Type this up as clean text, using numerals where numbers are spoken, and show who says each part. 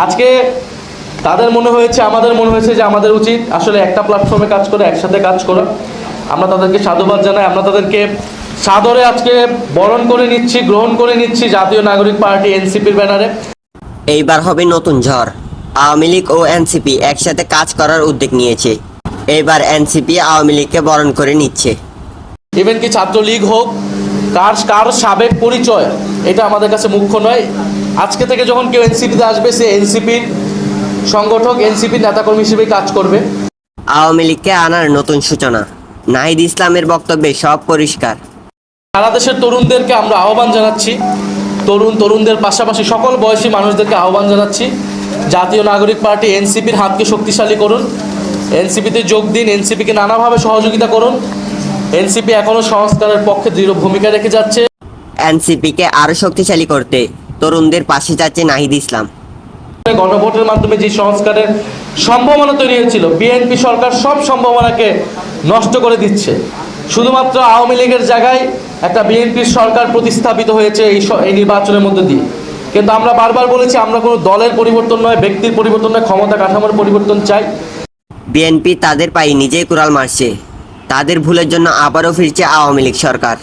Speaker 1: আজকে তাদের মনে হয়েছে, আমাদের মনে হয়েছে যে আমাদের উচিত আসলে একটা প্ল্যাটফর্মে কাজ করে, একসাথে কাজ করা। আমরা তাদেরকে সাধুবাদ জানাই, আমরা তাদেরকে সাদরে আজকে বরণ করে নিচ্ছি, গ্রহণ করে নিচ্ছি জাতীয় নাগরিক পার্টি এনসিপির ব্যানারে।
Speaker 2: এইবার হবে নতুন ঝড়। আওয়ামী লীগ ও এনসিপি একসাথে কাজ করার উদ্যোগ নিয়েছে। এইবার এনসিপি আওয়ামী লীগকে বরণ করে নিচ্ছে।
Speaker 1: ইভেন কি ছাত্রলীগ হোক, কার সাবেক পরিচয়, এটা আমাদের কাছে মুখ্য নয়। আজকে থেকে যখন কেউ এনসিপিতে আসবে, সে এনসিপির সংগঠক, এনসিপির নেতাকর্মী হিসেবে কাজ করবে।
Speaker 2: আওয়ামী লীগকে আনার নতুন সূচনা। নাহিদ ইসলামের বক্তব্যে সব পরিষ্কার।
Speaker 1: সারা দেশের তরুণদেরকে আমরা আহ্বান জানাচ্ছি, তরুণদের পাশাপাশি সকল বয়সী মানুষদেরকে আহ্বান জানাচ্ছি, জাতীয় নাগরিক পার্টি এনসিপির হাতকে শক্তিশালী করুন, এনসিপিতে যোগ দিন, এনসিপিকে নানাভাবে সহযোগিতা করুন। এনসিপি এখনও সংস্কারের পক্ষে দৃঢ় ভূমিকা রেখে যাচ্ছে।
Speaker 2: এনসিপিকে আরো শক্তিশালী করতে তরুণদের পাশে যাচ্ছে নাহিদ ইসলাম।
Speaker 1: গণভোটের মাধ্যমে যে সংস্কারের সম্ভাবনা তৈরি হয়েছিল, বিএনপি সরকার সব সম্ভাবনাকে নষ্ট করে দিচ্ছে। শুধুমাত্র আওয়ামী লীগের জায়গায় একটা বিএনপির সরকার প্রতিস্থাপিত হয়েছে এই নির্বাচনের মধ্যে দিয়ে। কিন্তু আমরা বারবার বলেছি, আমরা কোনো দলের পরিবর্তন নয়, ব্যক্তির পরিবর্তন নয়, ক্ষমতা কাঠামোর পরিবর্তন চাই।
Speaker 2: বিএনপি তাদের পায়ে নিজেই কুড়াল মারছে। তাদের ভুলের জন্য আবারও ফিরছে আওয়ামী লীগ সরকার।